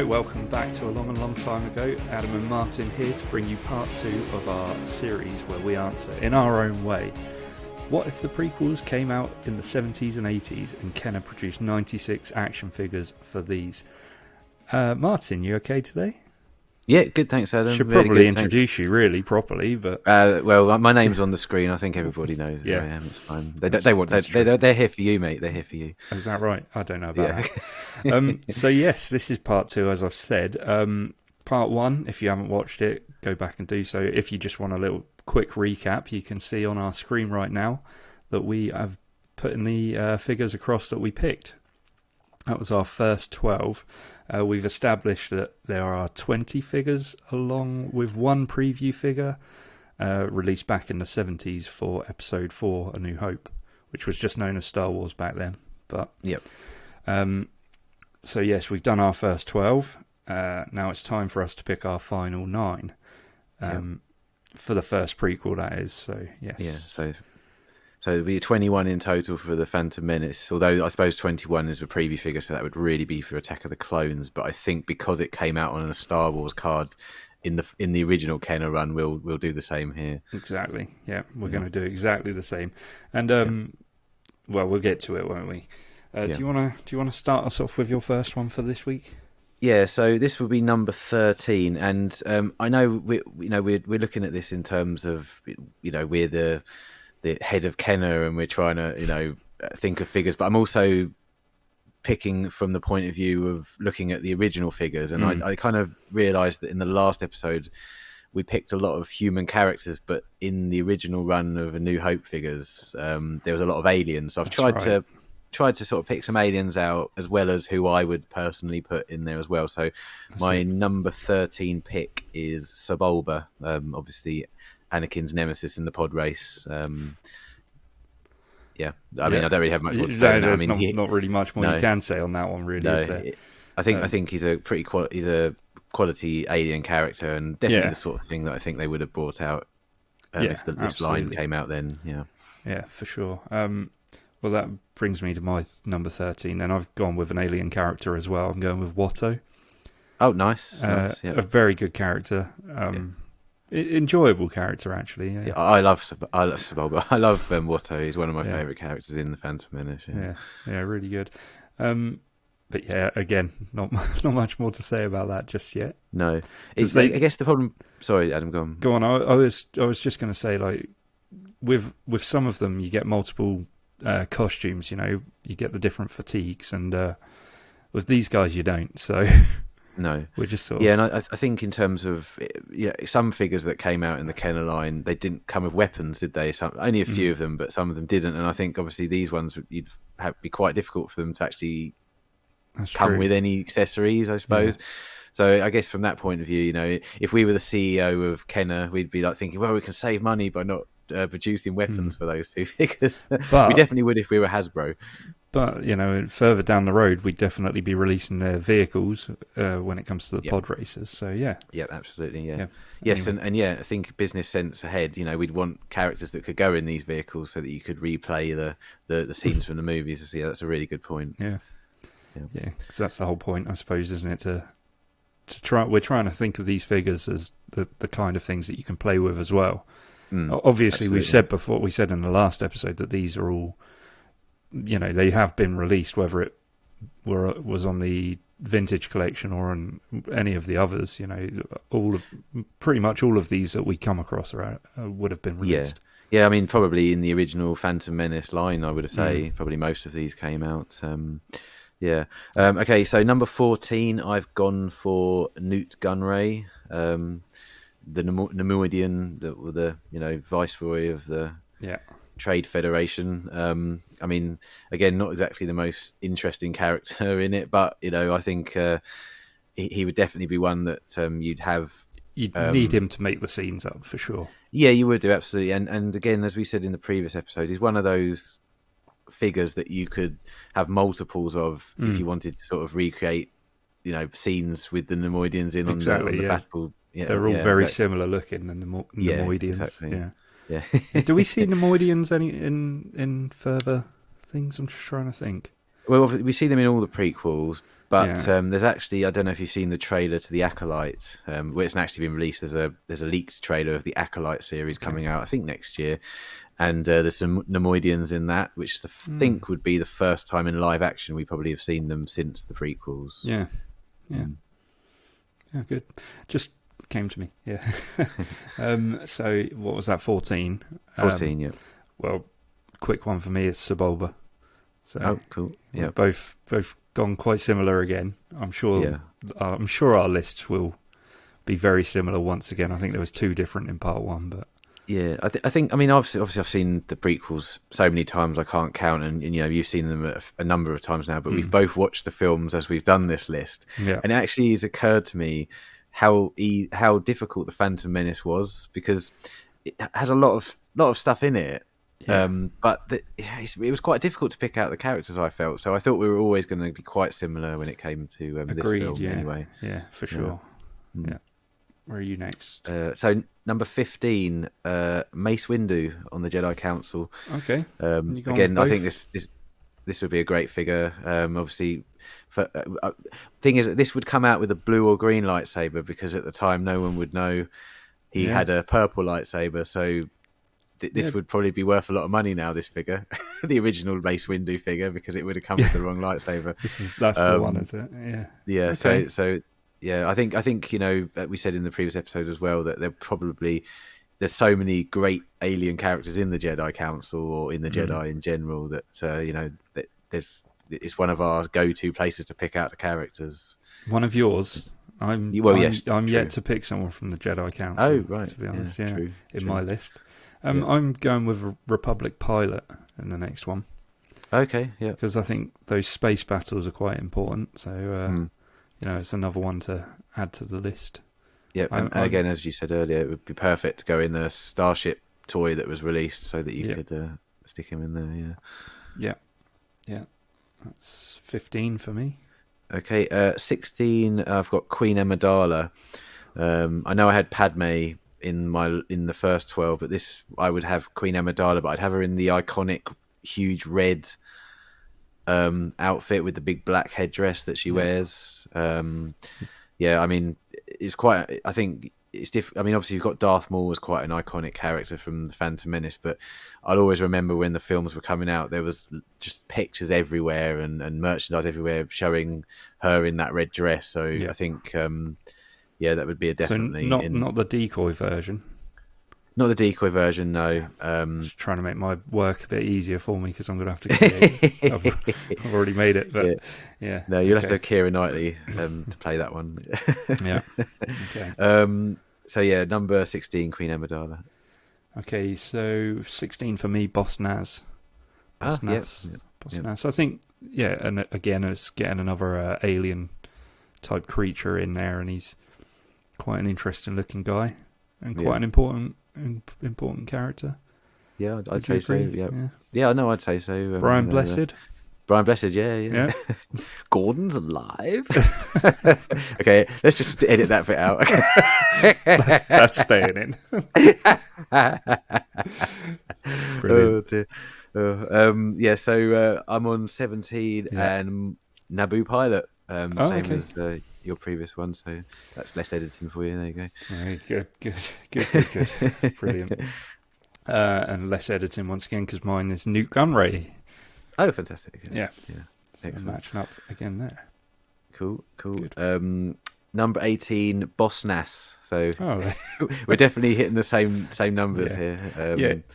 Welcome back to A Long Time Ago. Adam and Martin here to bring you part 2 of our series where we answer, in our own way, what if the prequels came out in the 70s and 80s and Kenner produced 96 action figures for these? Martin, you okay today? Yeah, good, thanks, Adam. Should really probably introduce you really properly, but well, my name's on the screen. I think everybody knows who I am. It's fine. They're here for you, mate. They're here for you. Is that right? I don't know about that. So yes, this is part 2, as I've said. Part 1, if you haven't watched it, go back and do so. If you just want a little quick recap, you can see on our screen right now that we have put in the figures across that we picked. That was our first 12. We've established that there are 20 figures along with one preview figure released back in the 70s for Episode 4, A New Hope, which was just known as Star Wars back then. But yep. So yes, we've done our first 12. Now it's time for us to pick our final 9 for the first prequel, that is. So yes. Yeah. So there'll be 21 in total for the Phantom Menace, although I suppose 21 is a preview figure, so that would really be for Attack of the Clones. But I think because it came out on a Star Wars card in the original Kenner run, we'll do the same here. Exactly. Yeah, we're going to do exactly the same. And well, we'll get to it, won't we? Do you want to start us off with your first one for this week? Yeah, so this will be number 13, and I know we're looking at this in terms of we're the head of Kenner and we're trying to think of figures, but I'm also picking from the point of view of looking at the original figures, and I kind of realised that in the last episode we picked a lot of human characters, but in the original run of A New Hope figures there was a lot of aliens, so I've tried to sort of pick some aliens out as well as who I would personally put in there as well. So my number 13 pick is Sebulba, obviously Anakin's nemesis in the pod race. I mean, I don't really have much more to say. There's not really much more you can say on that one, really. Is there? I think he's a he's a quality alien character, and definitely the sort of thing that I think they would have brought out if this line came out then. Yeah, for sure. Well, that brings me to my number 13, and I've gone with an alien character as well. I'm going with Watto. Oh, nice. A very good character. Enjoyable character, actually. Yeah. I love Sebulba. I love Watto. He's one of my favourite characters in the Phantom Menace. Yeah, really good. But yeah, again, not much more to say about that just yet. No, I guess the problem. Sorry, Adam, go on. Go on. I was just going to say, like, with some of them, you get multiple costumes. You get the different fatigues, and with these guys, you don't. So. No, we're just sort of... and I think in terms of some figures that came out in the Kenner line, they didn't come with weapons, did they? Only a few of them, but some of them didn't. And I think obviously these ones be quite difficult for them to actually come with any accessories, I suppose. Yeah. So I guess from that point of view, if we were the CEO of Kenner, we'd be like thinking, well, we can save money by not producing weapons for those two figures. But we definitely would if we were Hasbro. But, further down the road, we'd definitely be releasing their vehicles when it comes to the pod races. So, yeah. Yeah, absolutely, yeah. Yes, anyway. and I think business sense ahead, we'd want characters that could go in these vehicles so that you could replay the scenes from the movies. So, yeah, that's a really good point. Yeah, because that's the whole point, I suppose, isn't it? We're trying to think of these figures as the kind of things that you can play with as well. Obviously, absolutely. We said in the last episode that these are all... they have been released, whether it was on the vintage collection or on any of the others. Pretty much all of these that we come across would have been released. Yeah. I mean, probably in the original Phantom Menace line, I would say probably most of these came out. Okay, so number 14, I've gone for Newt Gunray, the Nemoidian, the viceroy of the Trade Federation. I mean, again, not exactly the most interesting character in it, but I think he would definitely be one that you'd have. You'd need him to make the scenes up for sure. Yeah, you would do, absolutely. And again, as we said in the previous episode, he's one of those figures that you could have multiples of if you wanted to sort of recreate, scenes with the Nemoidians in on the battle. Yeah, they're all very similar looking, the Nemoidians. Exactly. Yeah. Do we see Nemoidians any in further things? I'm just trying to think. Well, we see them in all the prequels, but there's actually, I don't know if you've seen the trailer to the Acolyte, where it's actually been released. There's a leaked trailer of the Acolyte series coming out, I think next year, and there's some Nemoidians in that, which I think would be the first time in live action we probably have seen them since the prequels. Yeah, good. Just came to me. Yeah. So what was that? 14. 14. Yeah. Well, quick one for me is Sebulba. So cool. Yeah, both gone quite similar again. I'm sure our lists will be very similar once again. I think there was 2 different in part 1, but yeah, I think obviously I've seen the prequels so many times I can't count, and you've seen them a number of times now. But we've both watched the films as we've done this list, and it actually has occurred to me how difficult the Phantom Menace was, because it has a lot of stuff in it. Yeah. But it was quite difficult to pick out the characters, I felt. So I thought we were always going to be quite similar when it came to this film. Anyway, yeah, for sure. Yeah. Where are you next? So number 15, Mace Windu on the Jedi Council. Okay. Again, I think this would be a great figure. Obviously, thing is, this would come out with a blue or green lightsaber, because at the time no one would know he had a purple lightsaber. So this would probably be worth a lot of money now, this figure, the original Mace Windu figure, because it would have come with the wrong lightsaber. That's the one, is it? Yeah. Yeah. Okay. So yeah, I think we said in the previous episode as well that there's so many great alien characters in the Jedi Council, or in the Jedi in general, that that it's one of our go-to places to pick out the characters. One of yours. I'm yet to pick someone from the Jedi Council. Oh, right. To be honest, True. My list. I'm going with Republic Pilot in the next one. Okay, yeah. Because I think those space battles are quite important. So, it's another one to add to the list. Yeah, and again, as you said earlier, it would be perfect to go in the Starship toy that was released, so that you could stick him in there. Yeah. That's 15 for me. Okay, 16. I've got Queen Amidala. I know I had Padme in the first 12, but this I would have Queen Amidala, but I'd have her in the iconic huge red outfit with the big black headdress that she wears. I mean, it's quite. I think it's different. I mean, obviously you've got Darth Maul was quite an iconic character from the Phantom Menace, but I'll always remember when the films were coming out, there was just pictures everywhere and merchandise everywhere showing her in that red dress. So I think, that would be a definitely. So not the decoy version. Not the decoy version, no. Just trying to make my work a bit easier for me, because I'm going to have to create. I've already made it, but yeah. No, you'll have to have Keira Knightley to play that one. Yeah. Okay. So yeah, number 16, Queen Amidala. Okay, so 16 for me, Boss Nass. Nass. I think, and again, it's getting another alien type creature in there, and he's quite an interesting looking guy and quite an important character. Yeah, I'd say so. Yeah, I know, I'd say so. Brian Blessed. Brian Blessed, yeah. Gordon's alive. Okay, let's just edit that bit out. That's staying in. Brilliant. So I'm on 17 and Naboo Pilot. Same as your previous one, so that's less editing for you. There you go. Very good. Brilliant. And less editing once again, because mine is Ngunray. Oh, fantastic! Yeah. Excellent. So matching up again there. Cool. Number 18, Boss Nass. So we're definitely hitting the same numbers here.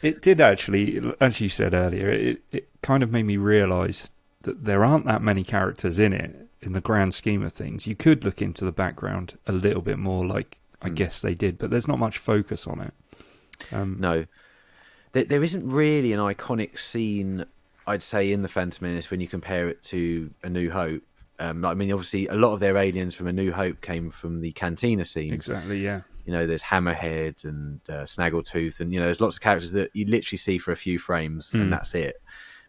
It did actually, as you said earlier, it kind of made me realise that there aren't that many characters in it in the grand scheme of things. You could look into the background a little bit more, like I guess they did, but there's not much focus on it. No. There isn't really an iconic scene, I'd say, in the Phantom Menace when you compare it to A New Hope. Obviously, a lot of their aliens from A New Hope came from the cantina scene. Exactly, yeah. there's Hammerhead and Snaggletooth, and there's lots of characters that you literally see for a few frames, and that's it.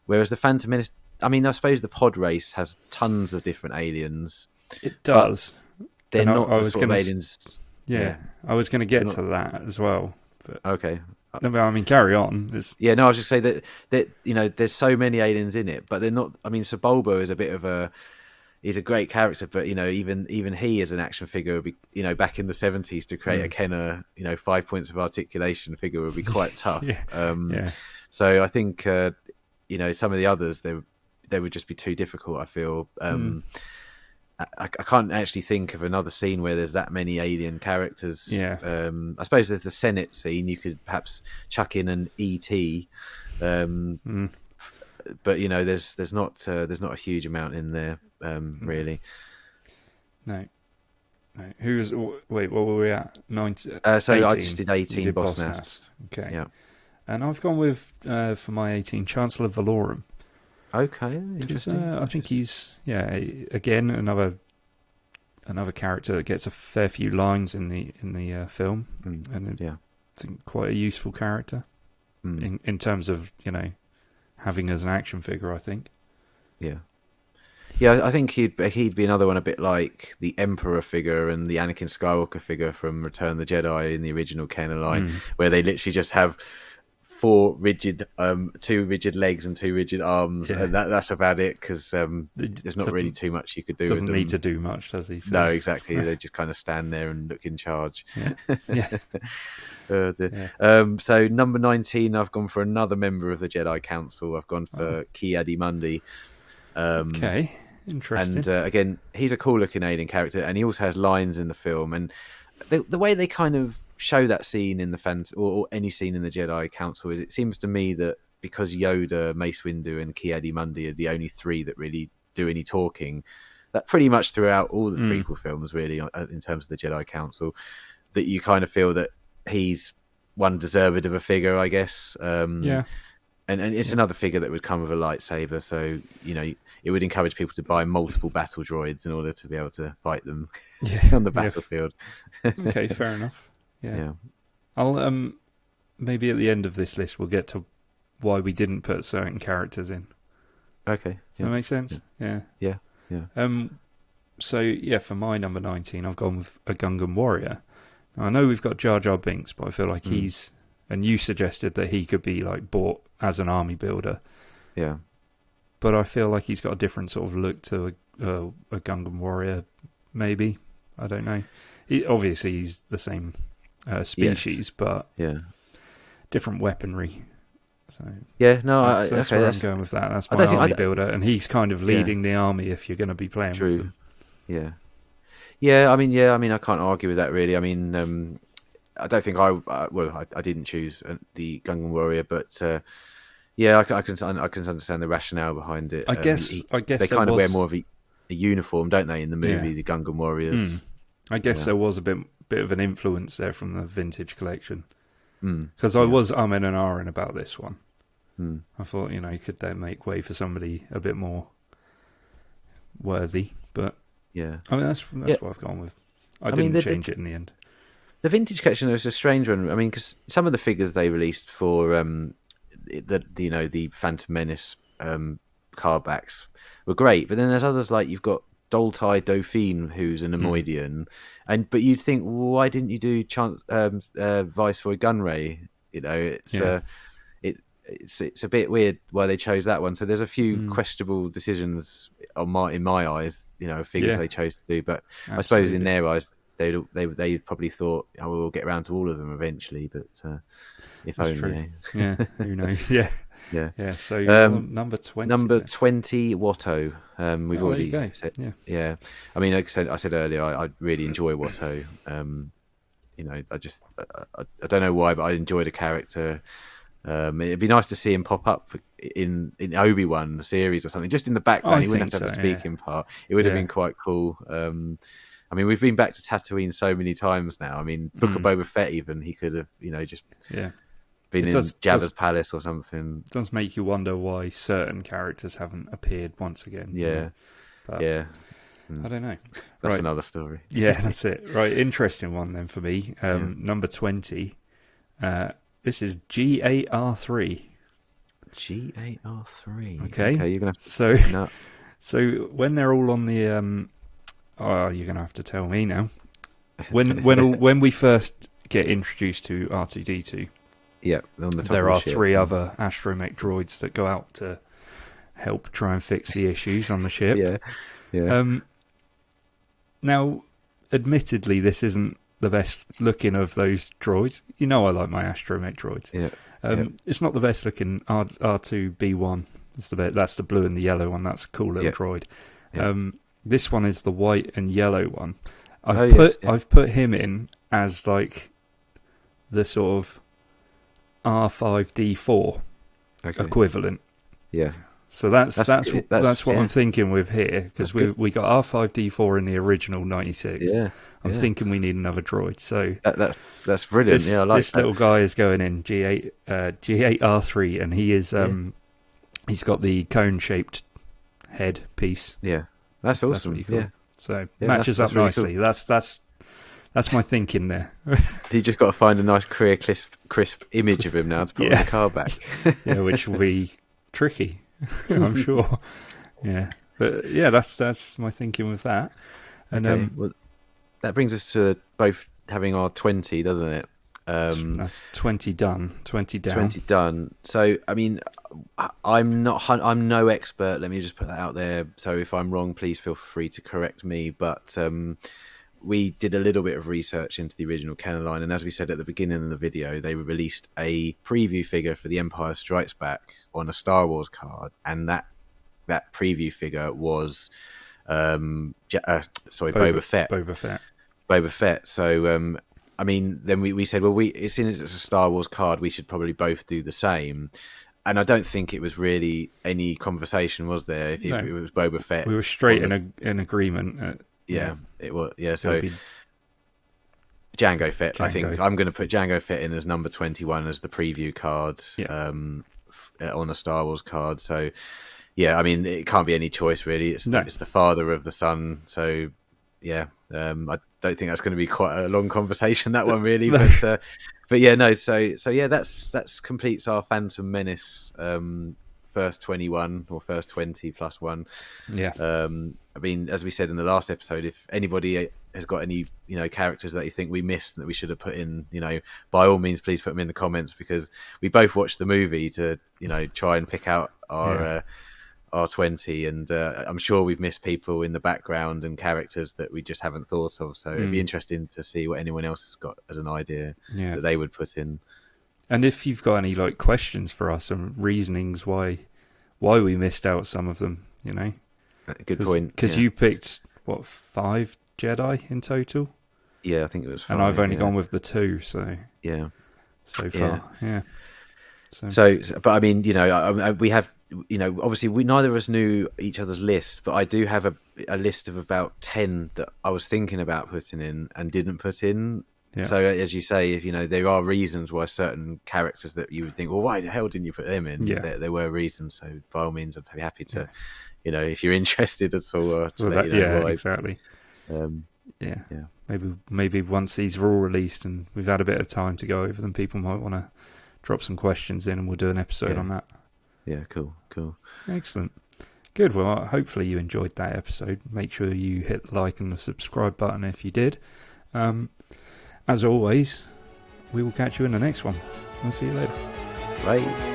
Whereas the Phantom Menace, I mean, I suppose the pod race has tons of different aliens. It does. They're not the sort of aliens. Yeah, I was going to get to that as well. But, okay. No, I mean, carry on. Yeah, no, I was just say that there's so many aliens in it, but they're not. I mean, Sir Bulba is a bit of he's a great character, but even he as an action figure would be, back in the 70s to create a Kenner, 5 points of articulation figure would be quite tough. So I think some of the others they would just be too difficult. I feel. I can't actually think of another scene where there's that many alien characters. Yeah. I suppose there's the Senate scene. You could perhaps chuck in an ET, but there's not a huge amount in there really. No. Who was? Wait, what were we at? 19. So 18. I just did 18 Boss Nass. Okay. Yeah. And I've gone with for my 18 Chancellor Vorum. Okay, interesting. I think he's again another character that gets a fair few lines in the film, and I think quite a useful character in terms of having as an action figure. I think. Yeah, I think he'd be another one a bit like the Emperor figure and the Anakin Skywalker figure from Return of the Jedi in the original Kenner line, where they literally just have two rigid legs and 2 rigid arms, and that's about it, because there's not really too much you could do. Doesn't with them. need to do much, does he? So. No, exactly. They just kind of stand there and look in charge. Yeah. So number 19, I've gone for another member of the Jedi Council. I've gone for Ked Mundy. Okay, interesting. And again, he's a cool looking alien character, and he also has lines in the film, and the way they kind of show that scene in the or any scene in the Jedi Council is, it seems to me that because Yoda, Mace Windu, and Ked Mundy are the only 3 that really do any talking, that pretty much throughout all the prequel films, really, in terms of the Jedi Council, that you kind of feel that he's one deserved of a figure, I guess. And it's another figure that would come with a lightsaber, so it would encourage people to buy multiple battle droids in order to be able to fight them on the battlefield. Okay, fair enough. Yeah. I'll maybe at the end of this list we'll get to why we didn't put certain characters in. Okay. Does that make sense? Yeah. So for my number 19, I've gone with a Gungan Warrior. Now, I know we've got Jar Jar Binks, but I feel like he's, and you suggested that he could be like bought as an army builder. Yeah. But I feel like he's got a different sort of look to a Gungan Warrior, maybe. I don't know. Obviously, he's the same species, but different weaponry. So that's where I'm going with that. That's my army builder, and he's kind of leading the army if you're going to be playing with them. I mean, I can't argue with that really. I mean, I don't think I didn't choose the Gungan Warrior, but I can understand the rationale behind it. I guess they kind of wear more of a uniform, don't they, in the movie, the Gungan Warriors. I guess there was a bit of an influence there from the vintage collection, because I was umming and ahhing about this one. I thought, could they make way for somebody a bit more worthy? But I mean, that's what I've gone with. I didn't change it in the end. The vintage collection was a strange one. I mean, because some of the figures they released for the Phantom Menace card backs were great, but then there's others like you've got Doltai Dauphine, who's an Nemoidian, but you'd think, why didn't you do Viceroy Gunray? It's a bit weird why they chose that one. So there's a few questionable decisions in my eyes, figures they chose to do. But absolutely. I suppose in their eyes, they probably thought, we'll get around to all of them eventually. But if that's only, who knows? Yeah. So number 20. Number 20, Watto. We've already said. Yeah. I mean, like I said earlier, I really enjoy Watto. I don't know why, but I enjoy the character. It'd be nice to see him pop up in Obi-Wan, the series or something, just in the background. He wouldn't have to have a speaking part. It would have been quite cool. I mean, we've been back to Tatooine so many times now. I mean, Book of Boba Fett, even, he could have, just been in Jabba's palace or something. It does make you wonder why certain characters haven't appeared once again. I don't know. That's right. another story. Yeah, that's it. Right, interesting one then for me. Number 20. This is GAR3. GAR3. Okay, you're gonna have to so when they're all on the you're gonna have to tell me now. When we first get introduced to R2D2, yeah, on the top there of the are ship. 3 other astromech droids that go out to help try and fix the issues on the ship. Yeah. Now, admittedly, this isn't the best looking of those droids. You know, I like my astromech droids. Yeah. It's not the best looking R2B1. That's the blue and the yellow one. That's a cool little droid. Yeah. This one is the white and yellow one. I've put him in as like the sort of R5D4 equivalent. Yeah. So that's what I'm thinking with here, because we got R5D4 in the original 96. Yeah. I'm thinking we need another droid. So that's brilliant. I like this little guy is going in G8R3, and he is he's got the cone shaped head piece. Yeah, that's awesome. That's cool. Yeah, so matches up really nicely. Cool. That's my thinking there. You just got to find a nice clear, crisp image of him now to put on the car back. Yeah, which will be tricky, I'm sure. Yeah, but yeah, that's my thinking with that. And well, that brings us to both having our 20, doesn't it? That's 20 done, 20 down. 20 done. So, I mean, I'm no expert. Let me just put that out there. So if I'm wrong, please feel free to correct me. But we did a little bit of research into the original canon line, and as we said at the beginning of the video, they released a preview figure for The Empire Strikes Back on a Star Wars card, and that preview figure was Boba Fett. Boba Fett. So, I mean, then we said, well, as soon as it's a Star Wars card, we should probably both do the same. And I don't think it was really any conversation, was there? If it was Boba Fett, we were straight in agreement. It was. Yeah, so Django Fett. I think I'm going to put Django Fett in as number 21 as the preview card on a Star Wars card. So, yeah, I mean, it can't be any choice really. It's the father of the son. So, yeah, I don't think that's going to be quite a long conversation, that one really. But yeah, no. So yeah, that's completes our Phantom Menace first 21 or first 20 plus one. Yeah. I mean, as we said in the last episode, if anybody has got any characters that you think we missed that we should have put in, by all means, please put them in the comments, because we both watched the movie to try and pick out our 20, and I'm sure we've missed people in the background and characters that we just haven't thought of. So it'd be interesting to see what anyone else has got as an idea that they would put in. And if you've got any questions for us and reasonings why we missed out some of them, Good point. Because you picked 5 Jedi in total? Yeah, I think it was 5. And I've only gone with the 2, so yeah, so far, yeah. So, but I mean, we have, obviously we neither of us knew each other's list, but I do have a list of about 10 that I was thinking about putting in and didn't put in. Yeah. So as you say, there are reasons why certain characters that you would think, well, why the hell didn't you put them in? Yeah. There were reasons. So by all means, I'd be happy to, if you're interested at all, or to let you know why. Exactly. Maybe once these are all released and we've had a bit of time to go over them, people might want to drop some questions in, and we'll do an episode on that. Yeah, cool. Excellent. Good. Well, hopefully you enjoyed that episode. Make sure you hit the like and the subscribe button if you did. As always, we will catch you in the next one. We'll see you later. Bye.